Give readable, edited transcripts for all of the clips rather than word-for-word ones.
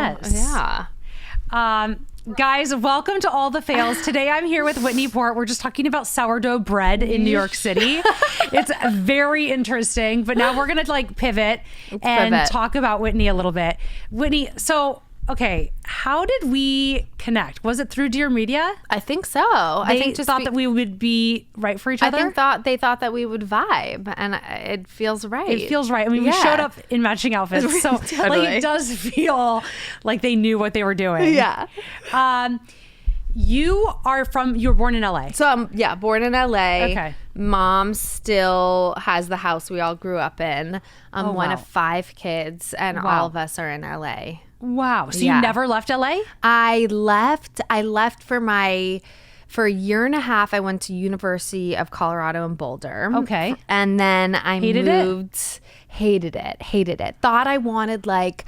Yes. Yeah. Guys, welcome to All the Fails. Today I'm here with Whitney Port. We're just talking about sourdough bread in New York City. It's very interesting, but now we're going to like pivot and talk about Whitney a little bit. Whitney, so, okay, how did we connect? Was it through Dear Media? I think so. I think just thought that we would be right for each other? I think they thought that we would vibe, and it feels right. It feels right. I mean, we showed up in matching outfits, so Totally. like it does feel like they knew what they were doing. Yeah. You were born in LA. So born in LA. Okay. Mom still has the house we all grew up in. I'm one of 5 kids, and all of us are in LA. Wow. So you never left LA? I left for a year and a half. I went to University of Colorado in Boulder. Okay. And then I Hated it. Thought I wanted like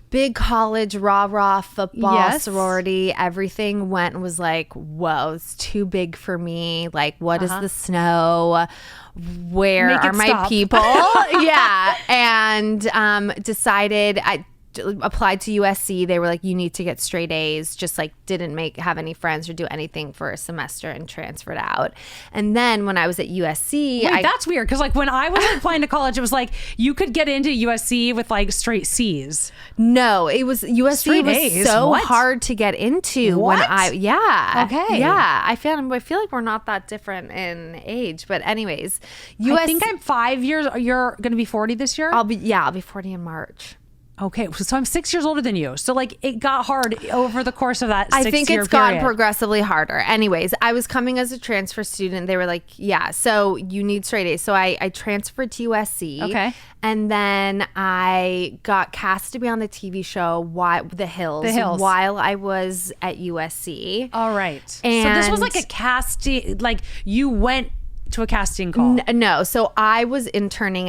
big college, rah football, sorority, everything went and was like, whoa, it's too big for me. Like, what is the snow? Where are my people? Yeah. And decided I applied to USC. They were like, you need to get straight A's. Just like didn't have any friends or do anything for a semester and transferred out. And then when I was at USC, that's weird because like when I was applying to college, it was like you could get into USC with like straight C's. No, it was USC straight was A's. so What? hard to get into. What? Okay. I feel like we're not that different in age, but anyways, I think I'm 5 years. You're going to be 40 this year. I'll be 40 in March. Okay, so I'm 6 years older than you. So like it got hard over the course of that 6 year I think it's period. gotten progressively harder. Anyways, I was coming as a transfer student. They were like, yeah, so you need straight A's. So I transferred to USC. Okay. And then I got cast to be on the TV show The Hills while I was at USC. All right. And so this was like a casting, like you went to a casting call. No, so I was interning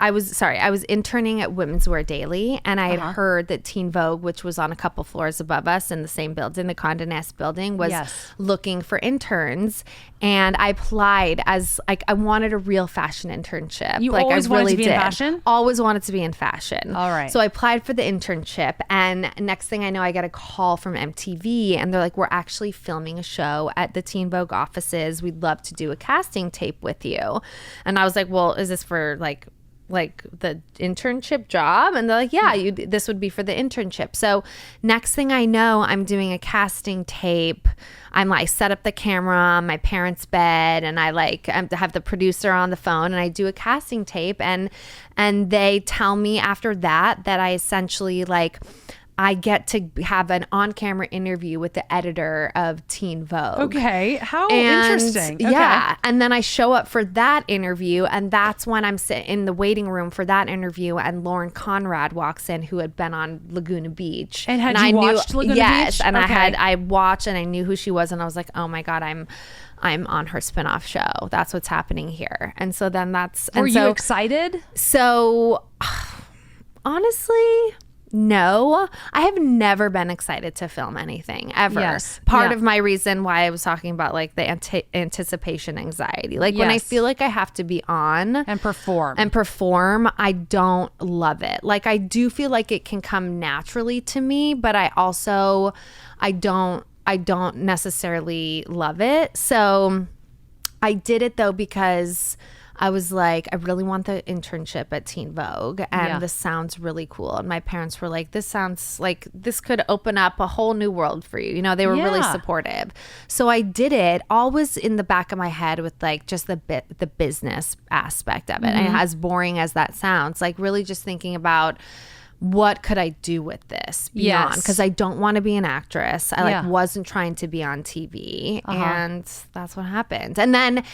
I was interning at Women's Wear Daily, and I had heard that Teen Vogue, which was on a couple floors above us in the same building, the Condé Nast building, was looking for interns, and I applied as like I wanted a real fashion internship. You like always I really wanted to be did. in fashion? Always wanted to be in fashion. All right. So I applied for the internship, and next thing I know, I get a call from MTV, and they're like, "We're actually filming a show at the Teen Vogue offices. We'd love to do a casting tape with you." And I was like, "Well, is this for like the internship job?" And they're like, "Yeah, this would be for the internship." So next thing I know, I'm doing a casting tape. I set up the camera on my parents' bed, and I have the producer on the phone, and I do a casting tape, and they tell me after that I essentially I get to have an on-camera interview with the editor of Teen Vogue. Okay. How interesting. Okay. Yeah. And then I show up for that interview, and that's when I'm sitting in the waiting room for that interview, and Lauren Conrad walks in, who had been on Laguna Beach. And you watched Laguna Beach? Yes. And okay. I watched, and I knew who she was, and I was like, oh my God, I'm on her spinoff show. That's what's happening here. And so then Were you excited? So honestly, no, I have never been excited to film anything ever. Yes. Part of my reason why I was talking about like the anticipation anxiety, like when I feel like I have to be on and perform, I don't love it. Like I do feel like it can come naturally to me, but I don't necessarily love it. So I did it though because I was like, I really want the internship at Teen Vogue, and this sounds really cool. And my parents were like, this sounds like this could open up a whole new world for you. You know, they were really supportive. So I did it, always in the back of my head with like just the business aspect of it. And as boring as that sounds, like really just thinking about what could I do with this beyond? Because I don't want to be an actress. I wasn't trying to be on TV, and that's what happened. And then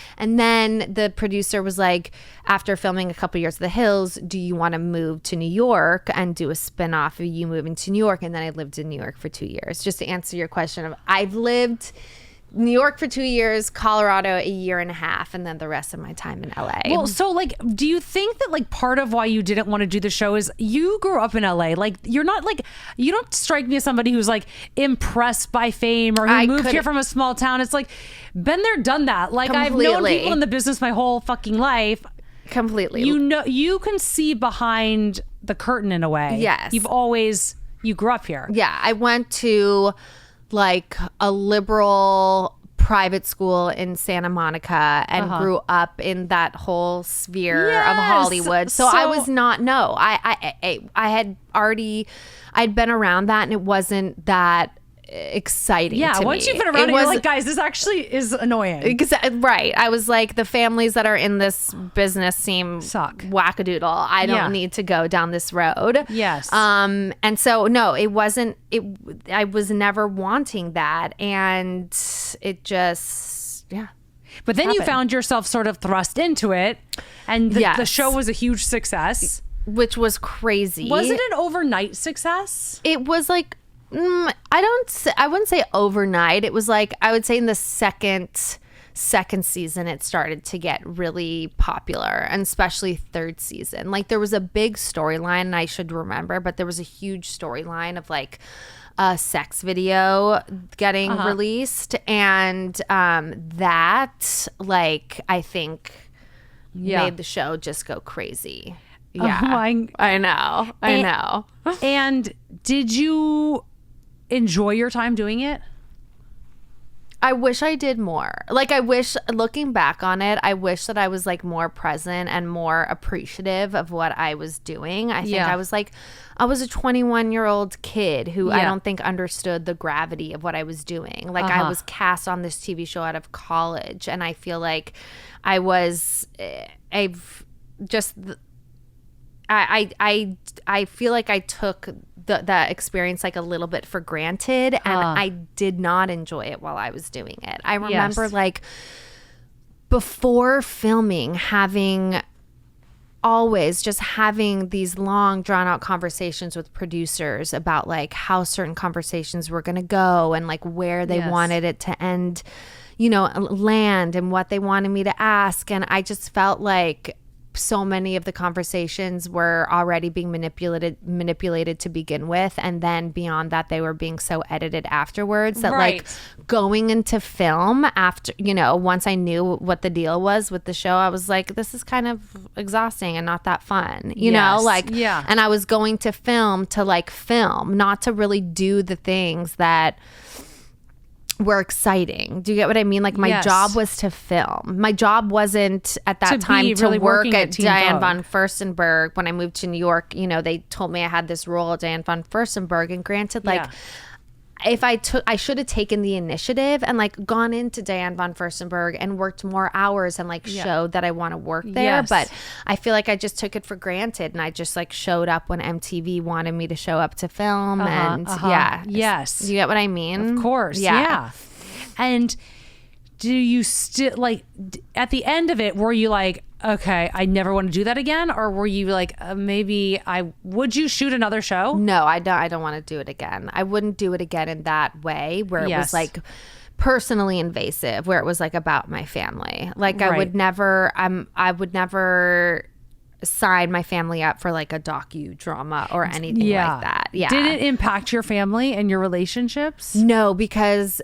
the producer was like, after filming a couple years of The Hills, do you want to move to New York and do a spinoff of you moving to New York? And then I lived in New York for 2 years. Just to answer your question, I've lived New York for 2 years, Colorado a year and a half, and then the rest of my time in LA. Well, so like, do you think that like part of why you didn't want to do the show is you grew up in LA? Like, you're not like, you don't strike me as somebody who's like impressed by fame or who moved here from a small town. It's like, been there, done that. Like, completely. I've known people in the business my whole fucking life. Completely. You know, you can see behind the curtain in a way. Yes. You've always You grew up here. Yeah, I went to like a liberal private school in Santa Monica and grew up in that whole sphere of Hollywood. So I was not, no, I I'd been around that, and it wasn't that exciting to me. Once you've been around it, you're like, guys, this actually is annoying. Right. I was like, the families that are in this business suck wackadoodle. I don't need to go down this road. Yes. And so no, it wasn't, I was never wanting that. And it just, But then you found yourself sort of thrust into it, and the show was a huge success. Which was crazy. Was it an overnight success? It was like, I wouldn't say overnight. It was like, I would say in the second season, it started to get really popular, and especially third season. Like, there was a big storyline, and I should remember, but there was a huge storyline of like a sex video getting released, and that, like, I think made the show just go crazy. Yeah, I know. And did you enjoy your time doing it? I wish I did more. Like, I wish, looking back on it, I wish that I was like more present and more appreciative of what I was doing. I think I was a 21-year-old kid who I don't think understood the gravity of what I was doing. Like, I was cast on this TV show out of college, and I feel like I feel like I took the experience like a little bit for granted, and I did not enjoy it while I was doing it. I remember like before filming having these long drawn out conversations with producers about like how certain conversations were going to go, and like where they wanted it to end, land, and what they wanted me to ask. And I just felt like so many of the conversations were already being manipulated to begin with, and then beyond that they were being so edited afterwards that like going into film after, once I knew what the deal was with the show, I was like, this is kind of exhausting and not that fun, and I was going to film to like film, not to really do the things that were exciting. Do you get what I mean? Like, my job was to film. My job wasn't at that time to work at Diane von Furstenberg. When I moved to New York, they told me I had this role at Diane von Furstenberg, and granted, like, if I should have taken the initiative and like gone into Diane von Furstenberg and worked more hours and like showed that I want to work there. But I feel like I just took it for granted, and I just like showed up when MTV wanted me to show up to film. Yes. You get what I mean? Of course. Yeah. And do you still like at the end of it, were you like, okay, I never want to do that again? Or were you like, would you shoot another show? No, I don't want to do it again. I wouldn't do it again in that way where it was like personally invasive, where it was like about my family. Like I would never sign my family up for like a docudrama or anything like that. Yeah. Did it impact your family and your relationships? No, because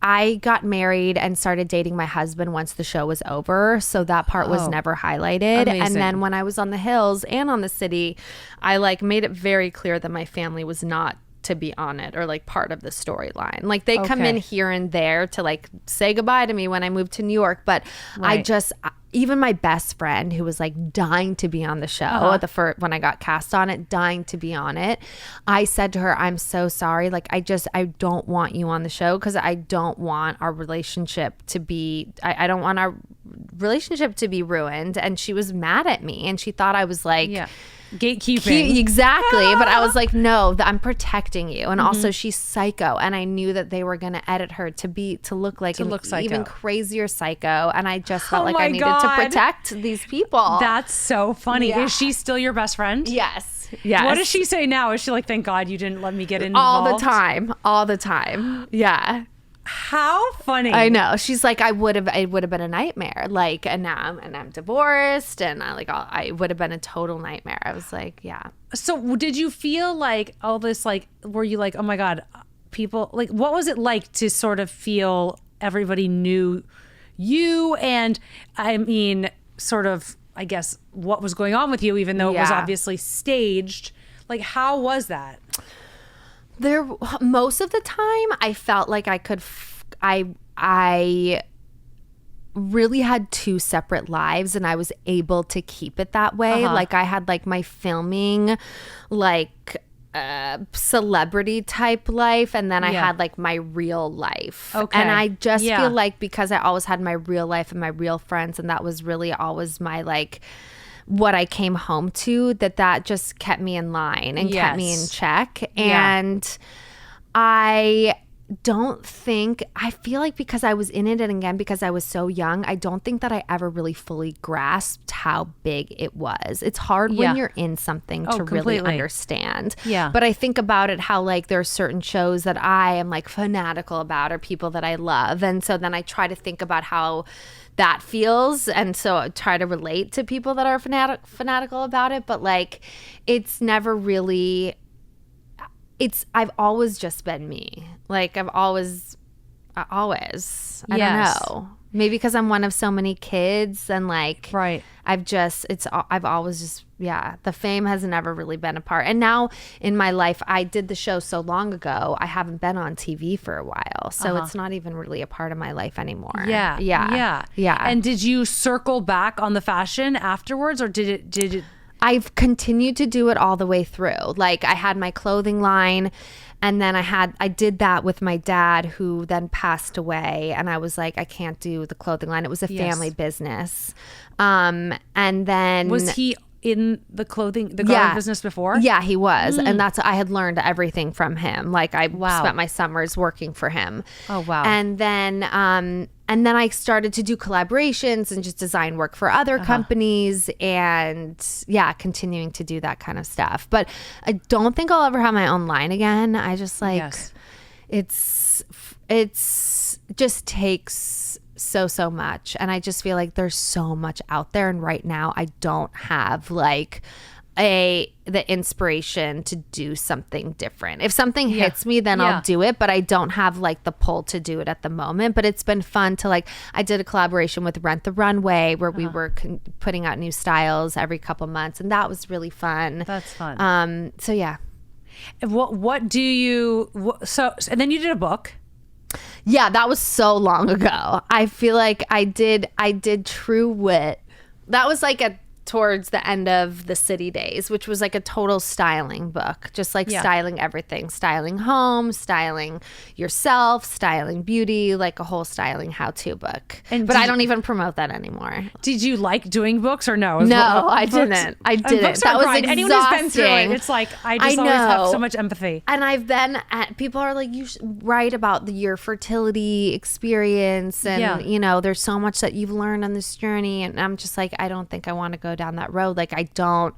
I got married and started dating my husband once the show was over. So that part was never highlighted. Amazing. And then when I was on the hills and on the city, I like made it very clear that my family was not to be on it or like part of the storyline. Like they come in here and there to like say goodbye to me when I moved to New York. But even my best friend, who was like dying to be on the show when I got cast on it, dying to be on it, I said to her, I'm so sorry. Like, I don't want you on the show because I don't want our relationship to be, I don't want our relationship to be ruined. And she was mad at me, and she thought I was like, gatekeeping. Exactly. But I was like, no, I'm protecting you. And also she's psycho. And I knew that they were going to edit her to look like an even crazier psycho. And I just felt like I needed to protect these people. That's so funny. Yeah. Is she still your best friend? Yes. What does she say now? Is she like, thank God you didn't let me get involved? All the time. Yeah. How funny. I know. She's like, it would have been a nightmare. Like, and now I'm divorced, and I would have been a total nightmare. I was like, yeah. So did you feel like all this, like, were you like, oh my God, people, like, what was it like to sort of feel everybody knew you? And I mean, sort of, I guess, what was going on with you, even though it was obviously staged. Like, how was that? Most of the time I felt like I could I really had two separate lives, and I was able to keep it that way. Like I had like my filming, like celebrity type life, and then I had like my real life. And I just feel like because I always had my real life and my real friends, and that was really always my like what I came home to, that just kept me in line and kept me in check. And I feel like because I was in it, and again because I was so young, I don't think that I ever really fully grasped how big it was. It's hard when you're in something to really understand. But I think about it how like there are certain shows that I am like fanatical about, or people that I love, and so then I try to think about how that feels, and so I try to relate to people that are fanatical about it. But like it's never really, I've always just been me. Like I don't know. Maybe because I'm one of so many kids, and like I've always just the fame has never really been a part. And now in my life, I did the show so long ago, I haven't been on TV for a while, so it's not even really a part of my life anymore. Yeah. And did you circle back on the fashion afterwards, or did it I've continued to do it all the way through. Like I had my clothing line, and then I did that with my dad, who then passed away, and I was like, I can't do the clothing line. It was a family business. And then was he in the garment business before? Yeah, he was. And I had learned everything from him. Like I spent my summers working for him. Oh, wow. And then I started to do collaborations and just design work for other companies, and continuing to do that kind of stuff. But I don't think I'll ever have my own line again. I just like, it's just takes so much, and I just feel like there's so much out there, and right now I don't have like the inspiration to do something different. If something hits me, then I'll do it, but I don't have like the pull to do it at the moment. But it's been fun to like, I did a collaboration with Rent the Runway where we were putting out new styles every couple months, and that was really fun. That's fun. So yeah. What do you and then you did a book. Yeah, that was so long ago. I feel like I did True Wit. That was like towards the end of the City days, which was like a total styling book, just like styling everything, styling home, styling yourself, styling beauty, like a whole styling how-to book. But I don't even promote that anymore. Did you like doing books or no? No, I didn't. Books that was exhausting. Anyone who's been through it, it's like I just always have so much empathy. And I've been people are like, you should write about your fertility experience, and you know, there's so much that you've learned on this journey, and I'm just like, I don't think I want to go down that road. Like I don't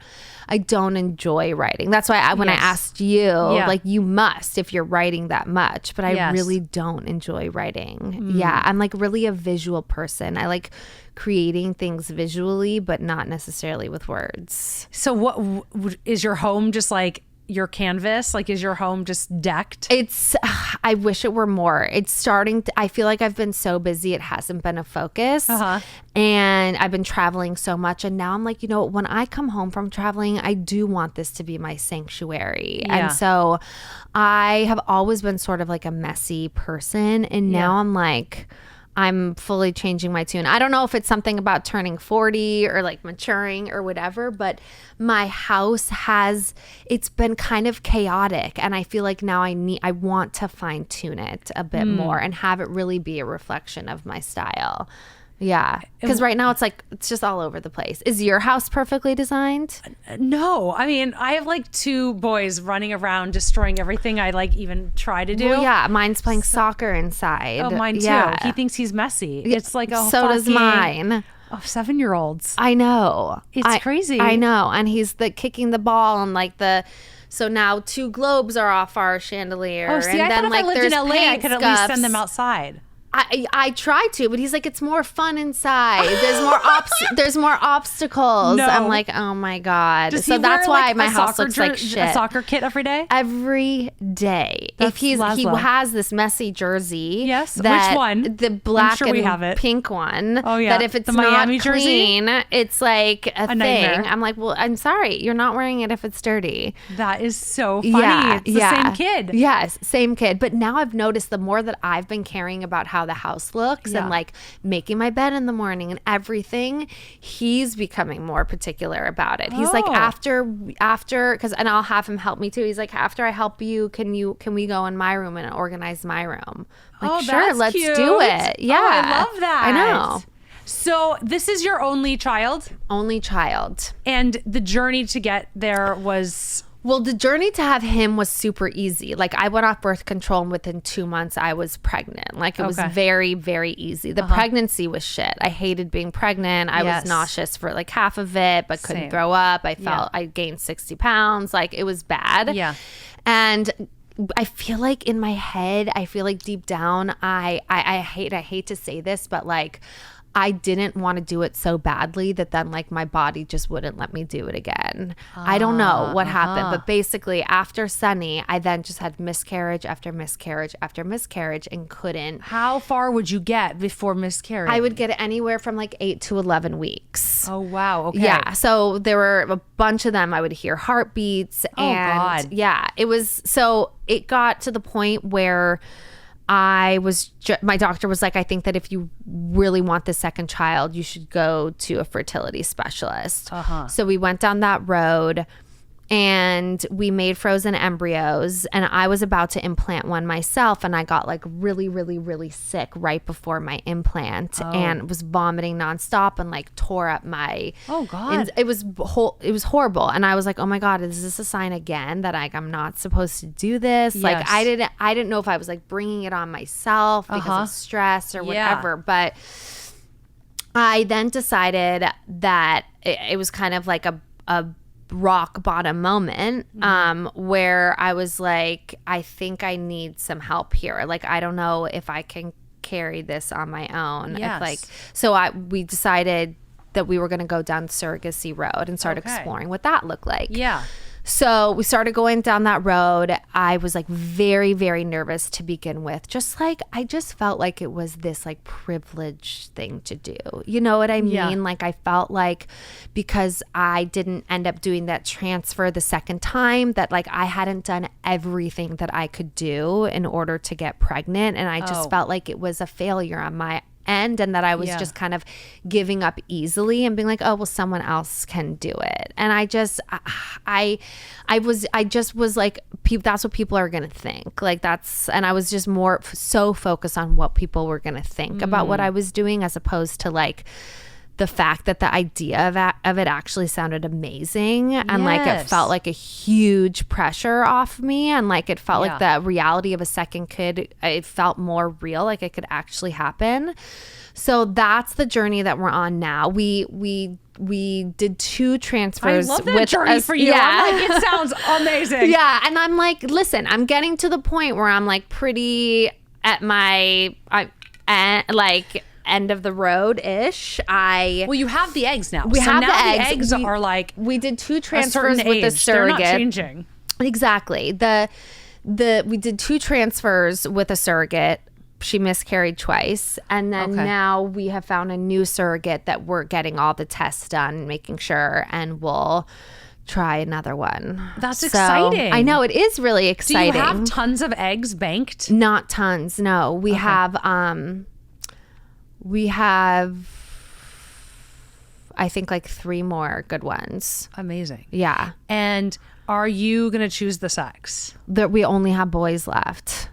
enjoy writing. That's why when I asked you, like you must if you're writing that much, but I really don't enjoy writing. I'm like really a visual person. I like creating things visually, but not necessarily with words. So what is your home just like your canvas? Like, is your home just decked? I wish it were more. It's starting to, I feel like I've been so busy, it hasn't been a focus. And I've been traveling so much. And now I'm like, you know, when I come home from traveling, I do want this to be my sanctuary. And so I have always been sort of like a messy person. And now I'm like, I'm fully changing my tune. I don't know if it's something about turning 40 or like maturing or whatever, but my house it's been kind of chaotic, and I feel like now I want to fine tune it a bit more and have it really be a reflection of my style. Yeah, because right now it's just all over the place. Is your house perfectly designed? No, I mean, I have like two boys running around destroying everything I like even try to do. Well, yeah, mine's playing soccer inside. Oh, mine too. Yeah. He thinks he's messy. It's like so does mine. Oh, 7-year-olds. I know. It's crazy. I know, and he's kicking the ball and like so now 2 globes are off our chandelier. Oh, see, and I then thought if I lived in LA, I could at least send them outside. I try to, but he's like, it's more fun inside. There's more obstacles. No. I'm like, oh my God. Does so he that's wear, why like, my a house soccer looks like shit. A soccer kit every day? Every day. That's He Laszlo. has this messy jersey. Yes. That, Which one? The black sure we and have it. pink one. Oh, yeah. That if it's The not Miami clean, jersey? it's like a thing. nightmare. I'm like, well, I'm sorry. You're not wearing it if it's dirty. That is so funny. It's the same kid. Yes, same kid. But now I've noticed the more that I've been caring about how the house looks and like making my bed in the morning and everything, he's becoming more particular about it. He's like, after, because, and I'll have him help me too. He's like, after I help you, can we go in my room and organize my room? I'm like, sure, that's let's cute. do it. Yeah. Oh, I love that. I know. So this is your only child? Only child. And the journey to get there was... Well, the journey to have him was super easy. Like, I went off birth control and within 2 months I was pregnant. Like, it was very, very easy. The pregnancy was shit. I hated being pregnant. I was nauseous for like half of it, but couldn't throw up. I felt I gained 60 pounds. Like, it was bad. Yeah. And I feel like in my head, I feel like deep down, I hate to say this, but like, I didn't want to do it so badly that then like my body just wouldn't let me do it again. I don't know what happened, but basically after Sunny, I then just had miscarriage after miscarriage after miscarriage and couldn't. How far would you get before miscarriage? I would get anywhere from like 8 to 11 weeks. Oh, wow. Okay. Yeah. So there were a bunch of them. I would hear heartbeats. And God. Yeah, it got to the point where my doctor was like, I think that if you really want the second child, you should go to a fertility specialist. So we went down that road and we made frozen embryos, and I was about to implant one myself, and I got like really, really, really sick right before my implant and was vomiting nonstop and like tore up my... Oh God. It was horrible. And I was like, oh my God, is this a sign again that like I'm not supposed to do this? Yes. Like I didn't know if I was like bringing it on myself because of stress or whatever. But I then decided that it was kind of like a rock bottom moment where I was like, I think I need some help here. Like, I don't know if I can carry this on my own. Yes. We decided that we were going to go down the surrogacy road and start exploring what that looked like. Yeah. So we started going down that road. I was like very, very nervous to begin with. I just felt like it was this like privileged thing to do. You know what I mean? Yeah. Like I felt like because I didn't end up doing that transfer the second time, that like I hadn't done everything that I could do in order to get pregnant. And I just felt like it was a failure on my end, and that I was just kind of giving up easily and being like, oh well, someone else can do it. And I just was like, that's what people are gonna think. Like and I was just more so focused on what people were gonna think about what I was doing, as opposed to like the fact that the idea of it actually sounded amazing, and like it felt like a huge pressure off me, and like it felt like the reality of a second kid, it felt more real, like it could actually happen. So that's the journey that we're on now. We did 2 transfers. I love that journey for you. I'm like, it sounds amazing. Yeah, and I'm like, listen, I'm getting to the point where I'm like pretty at my end of the road ish. Well, you have the eggs now. We have now the eggs. eggs. Are like we did 2 a transfers certain with age. the surrogate. They're not changing. Exactly. We did 2 transfers with a surrogate. She miscarried twice, and then now we have found a new surrogate that we're getting all the tests done, making sure, and we'll try another one. That's exciting. I know, it is really exciting. Do you have tons of eggs banked? Not tons. No, we have I think like 3 more good ones. Amazing. Yeah. And are you going to choose the sex? We only have boys left.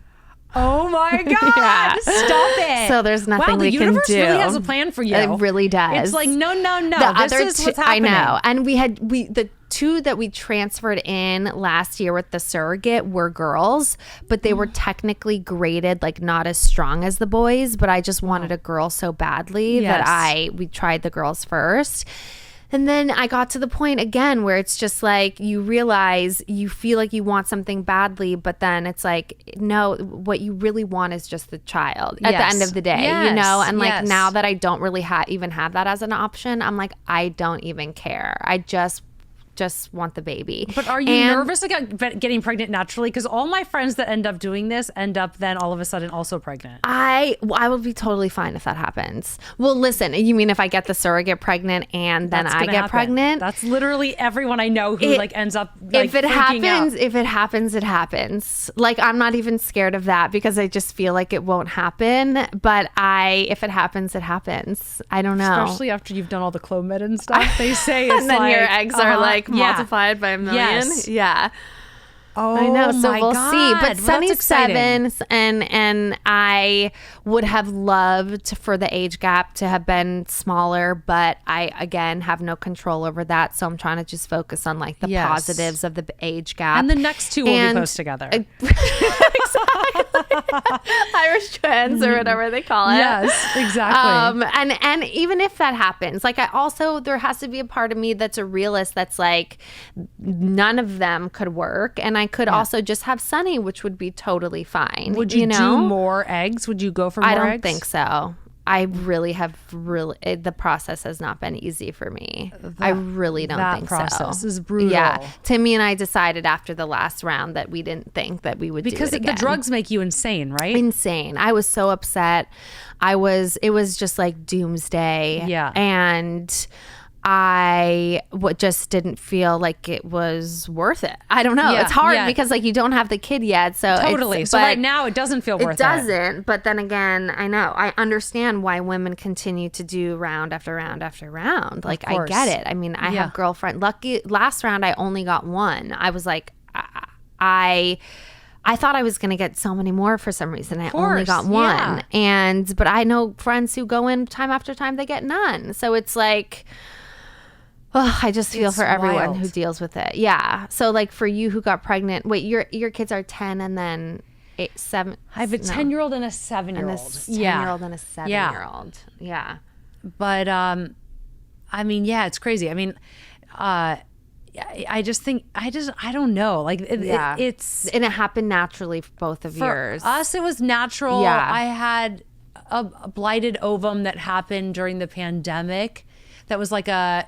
Oh my God. Yeah. Stop it. So there's nothing we can do. The universe really has a plan for you. It really does. It's like, no. This is what's happening. I know. And the 2 that we transferred in last year with the surrogate were girls, but they were technically graded like not as strong as the boys, but I just wanted a girl so badly that we tried the girls first. And then I got to the point again where it's just like you realize you feel like you want something badly, but then it's like, no, what you really want is just the child at the end of the day, you know? And like now that I don't really even have that as an option, I'm like, I don't even care. I just want the baby. But are you nervous about getting pregnant naturally? Because all my friends that end up doing this end up then all of a sudden also pregnant. I will be totally fine if that happens. Well, listen, you mean if I get the surrogate pregnant and then I get pregnant? That's literally everyone I know who like ends up like if it happens, it happens. Like I'm not even scared of that because I just feel like it won't happen. But if it happens, it happens. I don't know. Especially after you've done all the Clomid and stuff. They say it's and then like, your eggs are like multiplied by a million. Yes. Yeah. Oh, I know. So we'll God. see. But Well, Sunny's 7, and I would have loved for the age gap to have been smaller, but I again have no control over that. So I'm trying to just focus on like the positives of the age gap. And the next two will be close together. Exactly. Irish twins or whatever they call it. Yes, exactly. And even if that happens, like there has to be a part of me that's a realist that's like none of them could work, and I could also just have Sunny, which would be totally fine. Would you do more eggs? Would you go for more eggs? I don't think so. I really have the process has not been easy for me. I really don't think so. That process is brutal. Yeah. Timmy and I decided after the last round that we didn't think that we would do it again. Because the drugs make you insane, right? Insane. I was so upset. It was just like doomsday. Yeah. And I just didn't feel like it was worth it. I don't know. It's hard because like you don't have the kid yet. So totally. So right now it doesn't feel worth it. It doesn't. But then again, I know. I understand why women continue to do round after round after round. Like I get it. I mean, I have girlfriend. Lucky last round I only got one. I was like, I thought I was going to get so many more for some reason. I only got one. But I know friends who go in time after time, they get none. So it's like, I just feel for everyone who deals with it. Yeah. So like for you who got pregnant, wait, your kids are 10 and then 7. I have a 10-year-old and a 7-year-old. And a 10-year-old and a 7-year-old. Yeah. But I mean, it's crazy. I mean, I just think I don't know. Like it's and it happened naturally for both of yours. For us, it was natural. Yeah. I had a blighted ovum that happened during the pandemic. That was like a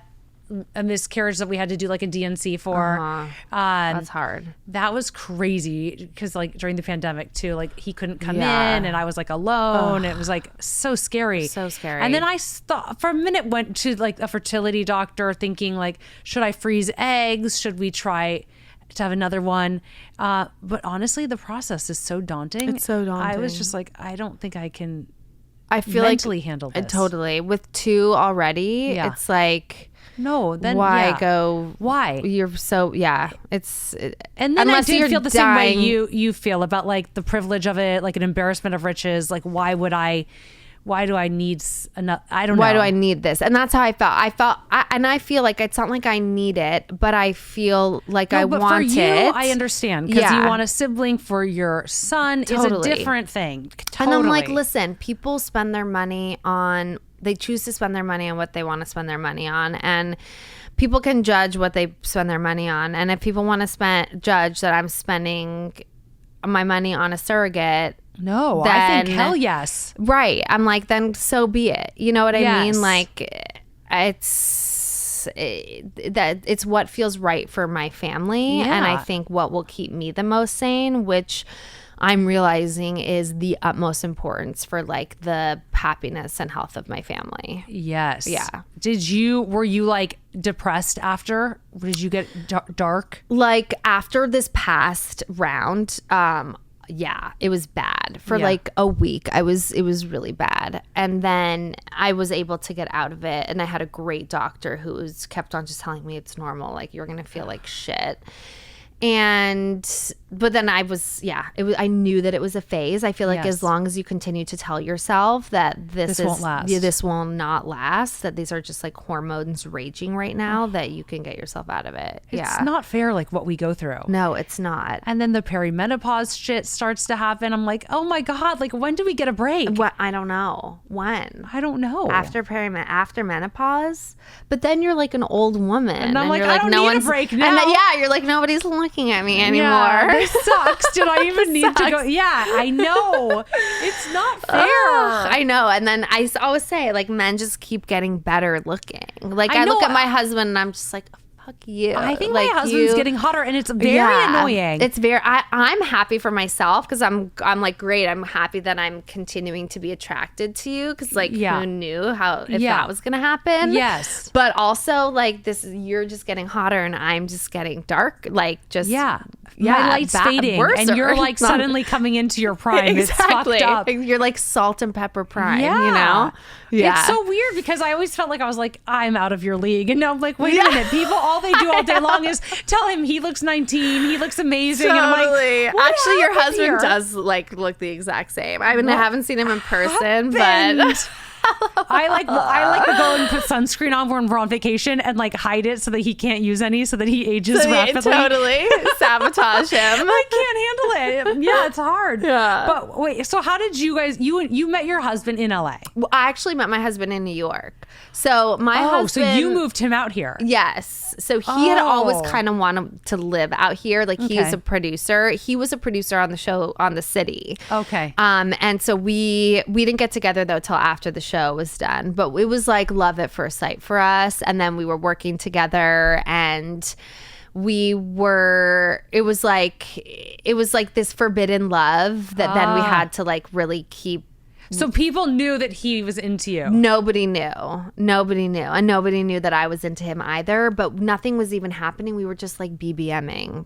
miscarriage that we had to do like a DNC for. That's hard. That was crazy because like during the pandemic too, like he couldn't come in and I was like alone. It was like so scary. So scary. And then I thought for a minute went to like a fertility doctor thinking like, should I freeze eggs? Should we try to have another one? But honestly, the process is so daunting. It's so daunting. I was just like, I don't think I can feel mentally like, handle this. Totally. With 2 already, it's like... No, then why go? Why you're so It's and then I did feel the same way you feel about like the privilege of it, like an embarrassment of riches. Like why do I need enough? I don't know. Why do I need this? And that's how I felt. And I feel like it's not like I need it, but I feel like I want for you, it. I understand because you want a sibling for your son. Totally. Is a different thing. Totally. And I'm like, listen, people spend their money on. They choose to spend their money on what they want to spend their money on, and people can judge what they spend their money on. And if people want to judge that I'm spending my money on a surrogot, no, I think hell yes. Right. I'm like, then so be it. You know what I mean? Like it's what feels right for my family. And I think what will keep me the most sane, which I'm realizing is the utmost importance for like the happiness and health of my family. Yes. Yeah. Were you like depressed after? Did you get dark? Like after this past round, it was bad for like a week. It was really bad. And then I was able to get out of it. And I had a great doctor who kept on just telling me it's normal. Like you're going to feel like shit. But then I knew that it was a phase. I feel like as long as you continue to tell yourself that this won't last. This will not last, that these are just like hormones raging right now, that you can get yourself out of it. It's not fair, like what we go through. No, it's not. And then the perimenopause shit starts to happen. I'm like, oh my God, like when do we get a break? What? I don't know. When? I don't know. After menopause? But then you're like an old woman. And I'm like, I don't need a break now. And you're like, nobody's looking at me anymore. Yeah, this sucks. Did I even need to go? Yeah, I know. It's not fair. I know. And then I always say, like, men just keep getting better looking. Like, I look at my husband and I'm just like, fuck you. I think like, my husband's getting hotter, and it's very annoying. It's very. I'm happy for myself because I'm like, great. I'm happy that I'm continuing to be attracted to you because like who knew if that was gonna happen? Yes. But also like you're just getting hotter and I'm just getting dark. Like just my light's fading, and you're like suddenly coming into your prime. Exactly. It's fucked up. You're like salt and pepper prime. You know. Yeah. It's so weird because I always felt like I was like, I'm out of your league, and now I'm like, wait a minute, people. All they do all day long is tell him he looks 19, he looks amazing. Totally. And I'm like, actually, your husband does like look the exact same. I mean, I haven't seen him in person, but I like to go and put sunscreen on when we're on vacation and like hide it so that he can't use any, so that he ages rapidly. Totally sabotage him. I can't handle it. Yeah, it's hard. Yeah. But wait, so how did you guys? You met your husband in LA? Well, I actually met my husband in New York. So my husband. So you moved him out here? Yes. So he had always kind of wanted to live out here. Like he's a producer. He was a producer on the show on The City. Okay. And so we didn't get together though till after the show was done. But it was like love at first sight for us. And then we were working together, and it was like this forbidden love that then we had to like really keep. So people knew that he was into you. Nobody knew. And nobody knew that I was into him either, but nothing was even happening. We were just like BBMing,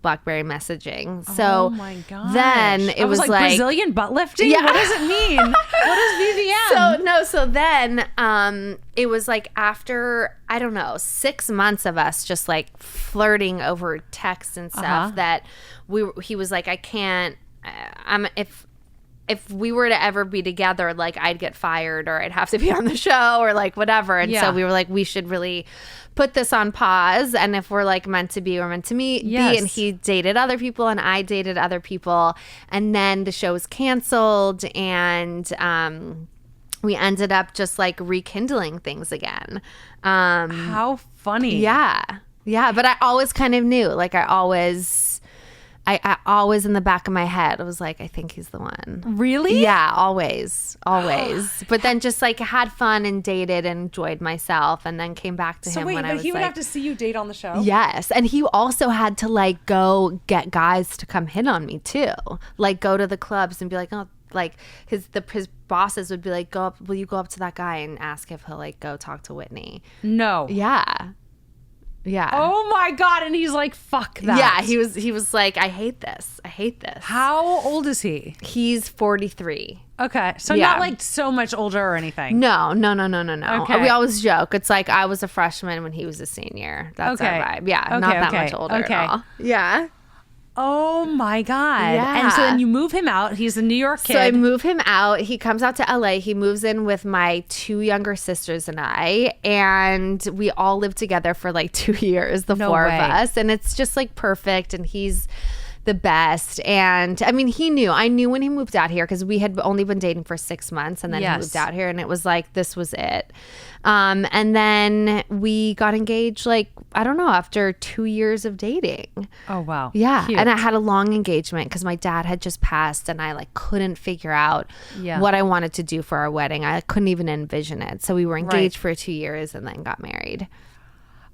BlackBerry messaging. So oh my gosh. Then it was like Brazilian butt lifting? Yeah. What does it mean? What is BBM? So then it was like after, I don't know, 6 months of us just like flirting over text and stuff that he was like, I can't, if we were to ever be together, like I'd get fired or I'd have to be on the show or like whatever. And so we were like, we should really put this on pause. And if we're like meant to be, we're meant to be. And he dated other people and I dated other people. And then the show was canceled, and we ended up just like rekindling things again. How funny. Yeah. Yeah. But I always kind of knew, like I always in the back of my head, I was like, I think he's the one. Really? Yeah, always. But then just like had fun and dated and enjoyed myself, and then came back to him when I was he would have to see you date on the show? Yes. And he also had to like go get guys to come hit on me too. Like go to the clubs and be like, oh, like his bosses would be like, will you go up to that guy and ask if he'll like go talk to Whitney? No. Yeah. Yeah. Oh my God. And he's like, fuck that. Yeah. He was like, I hate this. How old is he? He's 43. Okay. So not like so much older or anything. No. Okay. We always joke. It's like I was a freshman when he was a senior. That's our vibe. Yeah. Not that much older at all. Yeah. Oh my God. Yeah. And so then you move him out. He's a New York kid. So I move him out. He comes out to LA. He moves in with my 2 younger sisters and I. And we all live together for like 2 years, the four of us. And it's just like perfect. And he's the best. And I mean, I knew when he moved out here, because we had only been dating for 6 months, and then he moved out here, and it was like, this was it. And then we got engaged, like, I don't know, after 2 years of dating. Oh, wow. Yeah. Cute. And I had a long engagement because my dad had just passed, and I like couldn't figure out what I wanted to do for our wedding. I couldn't even envision it. So we were engaged for 2 years and then got married.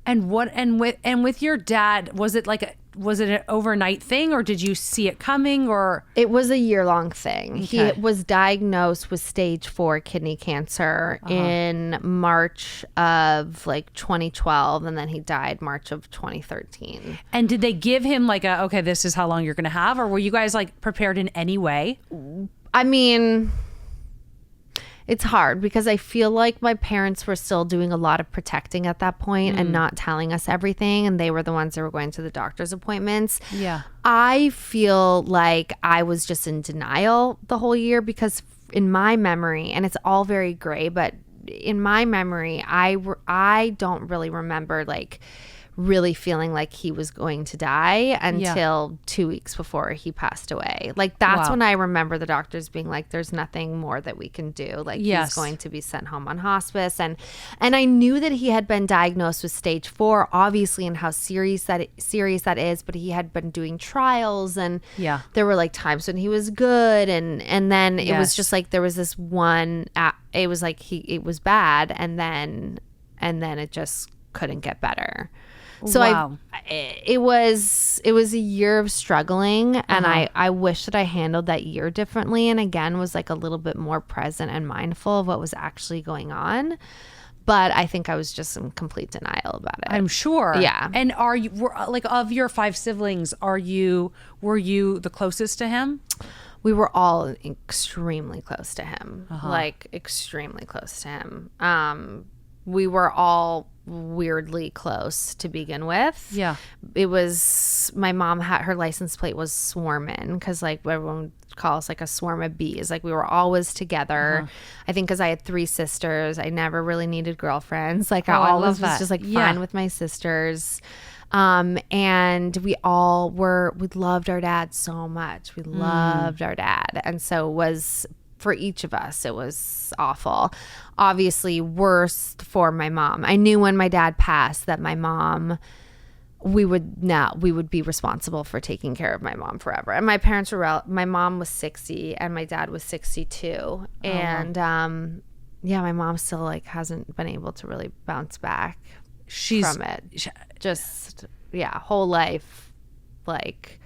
And with your dad, was it an overnight thing, or did you see it coming, or? It was a year-long thing. Okay. He was diagnosed with stage 4 kidney cancer in March of like 2012, and then he died March of 2013. And did they give him like okay, this is how long you're going to have, or were you guys like prepared in any way? I mean, It's hard because I feel like my parents were still doing a lot of protecting at that point and not telling us everything. And they were the ones that were going to the doctor's appointments. Yeah. I feel like I was just in denial the whole year because in my memory, and it's all very gray, but in my memory, I don't really remember like really feeling like he was going to die until 2 weeks before he passed away. Like that's when I remember the doctors being like, there's nothing more that we can do. Like he's going to be sent home on hospice. And I knew that he had been diagnosed with stage 4, obviously, and how serious that is, but he had been doing trials and there were like times when he was good. And then it was just like, there was this one, it was like it was bad. And then it just couldn't get better. So it was a year of struggling, and I wish that I handled that year differently, and again was like a little bit more present and mindful of what was actually going on. But I think I was just in complete denial about it. I'm sure. Yeah. And like of your 5 siblings, were you the closest to him? We were all extremely close to him, like extremely close to him. We were all weirdly close to begin with. Yeah. It was, my mom had, her license plate was Swarmin, because like everyone calls like a swarm of bees. Like we were always together. I think because I had 3 sisters, I never really needed girlfriends. Like I always was just like fine with my sisters. And we loved our dad so much. We loved our dad. And so it was, for each of us, it was awful. Obviously worst for my mom. I knew when my dad passed that my mom, we would be responsible for taking care of my mom forever. And my parents were, my mom was 60 and my dad was 62. And my mom still like hasn't been able to really bounce back from it. Whole life like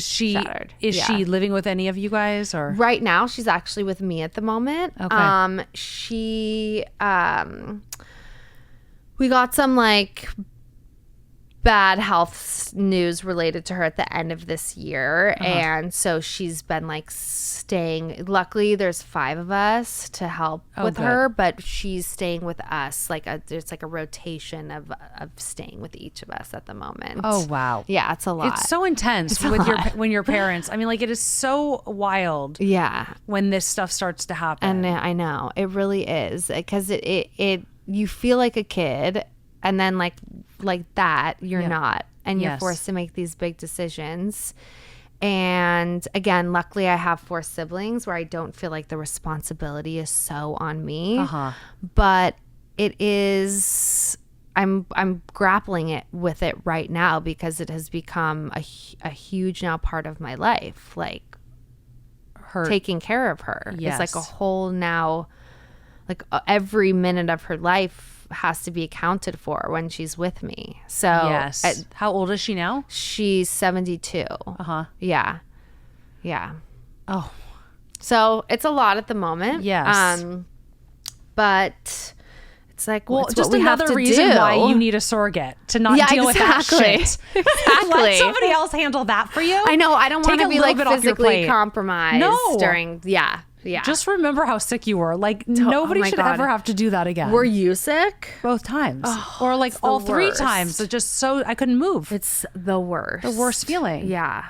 shattered. Is she living with any of you guys, or right now she's actually with me at the moment? Okay. We got some like bad health news related to her at the end of this year, and so she's been like staying. Luckily there's 5 of us to help with her, but she's staying with us. Like there's like a rotation of staying with each of us at the moment. Oh wow. Yeah, it's a lot. It's so intense when your parents, I mean, like it is so wild when this stuff starts to happen. And I know it really is, because it you feel like a kid, and then like that you're not, and you're forced to make these big decisions. And again, luckily I have 4 siblings where I don't feel like the responsibility is so on me. But it is, I'm grappling with it right now, because it has become a huge now part of my life. Like her taking care of her is like a whole now, like every minute of her life has to be accounted for when she's with me. So how old is she now? She's 72. Yeah. Oh, so it's a lot at the moment. But it's like, well, it's just another reason why you need a surrogate, to not deal with that shit. Let somebody else handle that for you. I know. I don't want to be like physically compromised during. Yeah. Just remember how sick you were. Like nobody should ever have to do that again. Were you sick? Both times, or like all 3 times? It just I couldn't move. It's the worst. The worst feeling. Yeah.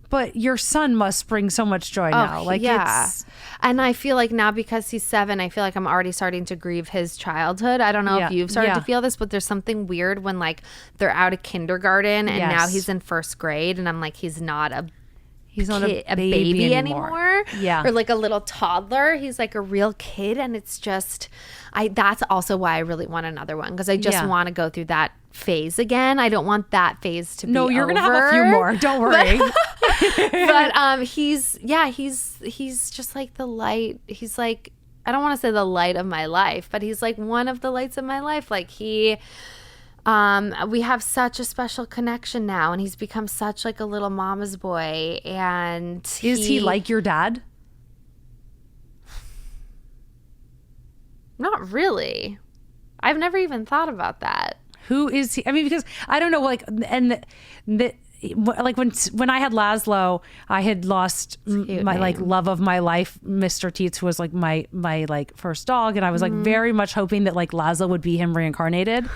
But your son must bring so much joy now. Like and I feel like now, because he's 7, I feel like I'm already starting to grieve his childhood. I don't know if you've started to feel this, but there's something weird when like they're out of kindergarten and now he's in 1st grade, and I'm like, he's not a baby anymore. Or like a little toddler. He's like a real kid, and it's just that's also why I really want another one, because I just want to go through that phase again. I don't want that phase to be over. You're gonna have a few more, don't worry. But he's just like the light. He's like, I don't want to say the light of my life, but he's like one of the lights of my life. Like we have such a special connection now, and he's become such like a little mama's boy. And is he like your dad? Not really. I've never even thought about that. Who is he? I mean, because I don't know, like, and like when I had Laszlo, I had lost my like love of my life, Mr. Teets, who was like my like first dog, and I was like very much hoping that like Laszlo would be him reincarnated.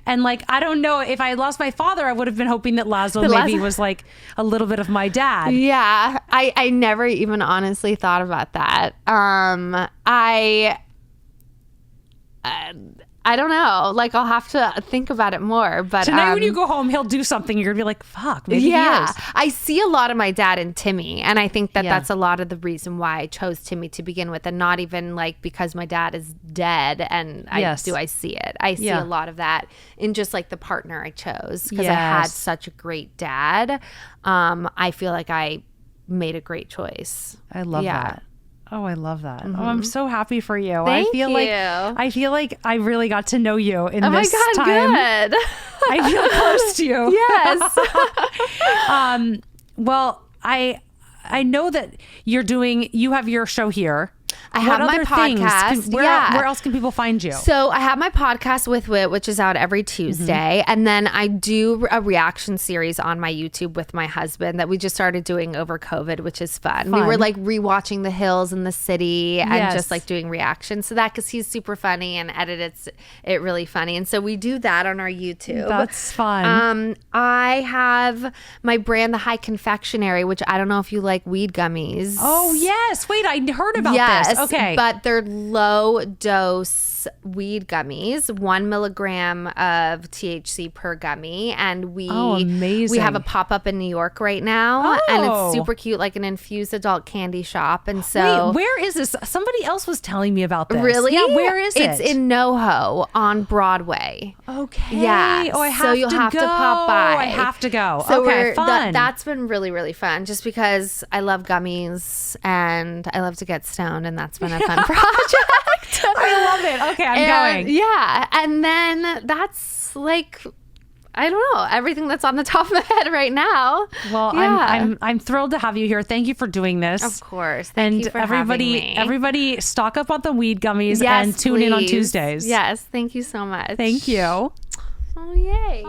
And like, I don't know, if I had lost my father, I would have been hoping that Laszlo maybe was like a little bit of my dad. Yeah. I never even honestly thought about that. I don't know. Like, I'll have to think about it more. But tonight when you go home, he'll do something. You're going to be like, fuck, maybe he is. I see a lot of my dad in Timmy. And I think that that's a lot of the reason why I chose Timmy to begin with. And not even like because my dad is dead and I see it. I see a lot of that in just like the partner I chose. Because I had such a great dad. I feel like I made a great choice. I love that. Oh, I love that. Oh, I'm so happy for you. Thank I feel like I really got to know you in this God, time. Good. I feel close to you. Yes. Well, I know that you have your show here. I have my podcast. Where else can people find you? So I have my podcast with Whit, which is out every Tuesday. And then I do a reaction series on my YouTube with my husband that we just started doing over COVID, which is fun. We were like rewatching The Hills and The City and just like doing reactions to that because he's super funny and edits it really funny. And so we do that on our YouTube. That's fun. I have my brand, The High Confectionery, which I don't know if you like weed gummies. Oh, yes. Wait, I heard about this. Okay. But they're low dose weed gummies, 1 milligram of THC per gummy. And we have a pop-up in New York right now. And it's super cute, like an infused adult candy shop. And so wait, where is this? Somebody else was telling me about this. Really? Yeah, where is it? It's in NoHo on Broadway. Okay. Yeah. Oh, so you'll have to pop by. I have to go. So okay, fun. That's been really, really fun just because I love gummies and I love to get stoned, and that's been a fun project. I love it. Okay, I'm going. Yeah. And then that's like, I don't know, everything that's on the top of my head right now. Well, I'm thrilled to have you here. Thank you for doing this. Of course. Thank you for having me. Everybody stock up on the weed gummies and tune in on Tuesdays. Yes. Thank you so much. Thank you. Oh, yay.